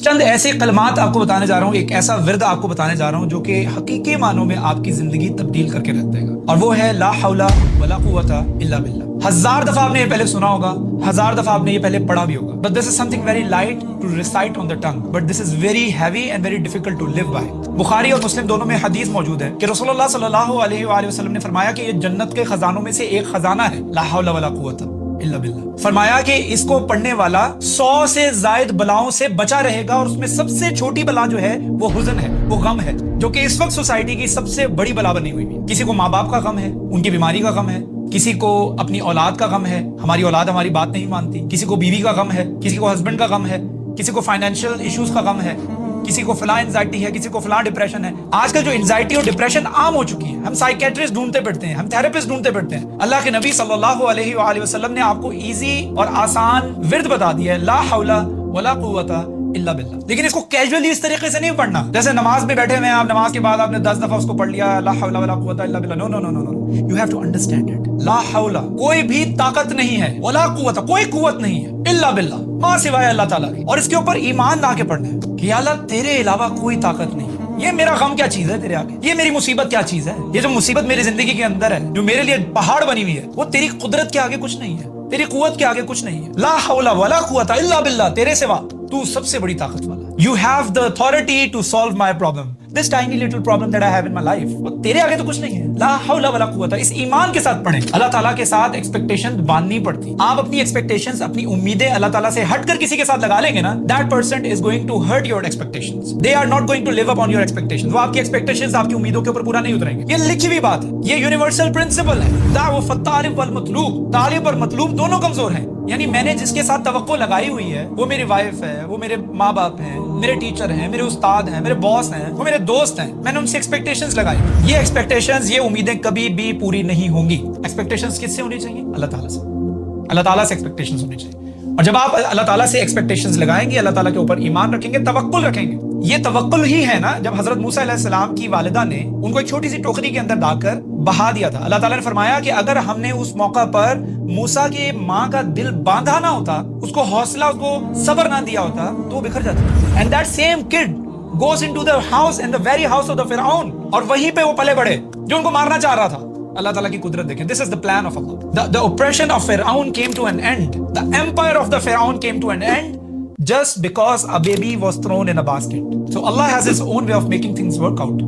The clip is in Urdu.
چند ایسے کلمات آپ کو بتانے جا رہا ہوں، ایک ایسا ورد آپ کو بتانے جا رہا ہوں جو کہ حقیقی معنوں میں آپ کی زندگی تبدیل کر کے رکھ دے گا، اور وہ ہے لا حول ولا قوت الا باللہ۔ 1000 دفعہ آپ نے یہ پہلے سنا ہوگا، 1000 دفعہ آپ نے یہ پہلے پڑھا بھی ہوگا، but this is something very light to recite on the tongue, but this is very heavy and very difficult to live by۔ بخاری اور مسلم دونوں میں حدیث موجود ہے کہ رسول اللہ صلی اللہ علیہ وآلہ وسلم نے فرمایا کہ یہ جنت کے خزانوں میں سے ایک خزانہ ہے، لا حول ولا قوت الا باللہ۔ فرمایا کہ اس کو پڑھنے والا 100 سے زائد بلاؤں سے بچا رہے گا، اور اس میں سب سے چھوٹی بلا جو ہے وہ حزن ہے، وہ غم ہے، جو کہ اس وقت سوسائٹی کی سب سے بڑی بلا بنی ہوئی ہے۔ کسی کو ماں باپ کا غم ہے، ان کی بیماری کا غم ہے، کسی کو اپنی اولاد کا غم ہے، ہماری اولاد ہماری بات نہیں مانتی، کسی کو بیوی کا غم ہے، کسی کو ہسبینڈ کا غم ہے، کسی کو فائنینشیل ایشوز کا غم ہے، کسی کو فلاں انزائٹی ہے، کسی کو فلاں ڈپریشن ہے۔ آج کل جو انزائٹی اور ڈپریشن عام ہو چکی ہے، ہم سائیکیٹرسٹ ڈھونڈتے پھرتے ہیں، ہم تھراپسٹ ڈھونڈتے پھرتے ہیں۔ اللہ کے نبی صلی اللہ علیہ وآلہ وسلم نے آپ کو ایزی اور آسان ورد بتا دیا ہے، لا حول ولا قوت الا باللہ۔ لیکن اس کو کیجولی اس طریقے سے نہیں پڑھنا جیسے نماز میں بیٹھے ہوئے ہیں، آپ نماز کے بعد آپ نے 10 دفعہ اس کو پڑھ لیا، لا حول ولا قوت الا باللہ۔ No no no no no, you have to understand it. لا حول، کوئی بھی طاقت نہیں ہے، ولا قوت، کوئی قوت نہیں ہے، الا باللہ، ماں سوائے اللہ تعالیٰ کی۔ اور اس کے اوپر ایمان لا کے پڑھنا ہے کہ یا اللہ تیرے علاوہ کوئی طاقت نہیں ہے، یہ میرا غم کیا چیز ہے تیرے آگے، یہ میری مصیبت کیا چیز ہے، یہ جو مصیبت میری زندگی کے اندر ہے، جو میرے لیے پہاڑ بنی ہوئی ہے، وہ تیری قدرت کے آگے کچھ نہیں ہے، تیری قوت کے آگے کچھ نہیں ہے۔ لا حول ولا قوت الا باللہ، تیرے سوا تو سب سے بڑی طاقت والا۔ You have the authority to solve my problem, this tiny little problem that I have in my life۔ وہ تیرے آگے تو کچھ نہیں ہے۔ لا حول ولا قوت، اس ایمان کے ساتھ پڑھیں۔ اللہ تعالیٰ کے ساتھ ایکسپیکٹیشن باندھنی پڑتی۔ آپ اپنی ایکسپیکٹیشنز، اپنی امیدیں اللہ تعالیٰ سے ہٹ کر کسی کے ساتھ لگا لیں گے نا، that person is going to hurt your expectations, they are not going to live up on your expectations۔ وہ آپ کی ایکسپیکٹیشنز، آپ کی امیدوں کے اوپر پورا نہیں اتریں گے۔ یہ لکھی ہوئی بات ہے، یہ یونیورسل پرنسپل ہے، ضعف الطالب والمطلوب، طالب اور مطلوب دونوں کمزور ہیں۔ یعنی میں نے جس کے ساتھ توقع لگائی ہوئی ہے، وہ میری وائف ہے، وہ میرے ماں باپ ہیں، میرے ٹیچر ہیں، میرے استاد ہیں، میرے باس ہیں، وہ میرے دوست ہیں، میں نے ان سے ایکسپیکٹیشنز لگائی۔ یہ ایکسپیکٹیشنز، یہ امیدیں کبھی بھی پوری نہیں ہوں گی۔ ایکسپیکٹیشنز کس سے ہونی چاہیے؟ اللہ تعالیٰ سے۔ اللہ تعالیٰ سے ایکسپیکٹیشنز ہونی چاہیے، اور جب آپ اللہ تعالیٰ سے ایکسپیکٹیشنز لگائیں گے، اللہ تعالیٰ کے اوپر ایمان رکھیں گے، توکل رکھیں گے۔ یہ توکل ہی ہے نا جب حضرت موسیٰ علیہ السلام کی والدہ نے ان کو ایک چھوٹی سی ٹوکری کے اندر ڈال کر بہا دیا تھا۔ اللہ تعالیٰ نے فرمایا کہ اگر ہم نے اس موقع پر موسیٰ کی ماں کا دل باندھا نہ ہوتا، اس کو حوصلہ، اس کو صبر نہ دیا ہوتا، تو وہ بکھر جاتا۔ And that same could goes into the house, in the very house of the Pharaoh، اور وہیں پہ وہ پلے بڑھے جو ان کو مارنا چاہ رہا تھا۔ اللہ تعالیٰ کی قدرت دیکھیں، this is the plan of Allah۔ The oppression of Pharaoh came to an end, the empire of the Pharaoh came to an end just because a baby was thrown in a basket۔ So Allah has his own way of making things work out۔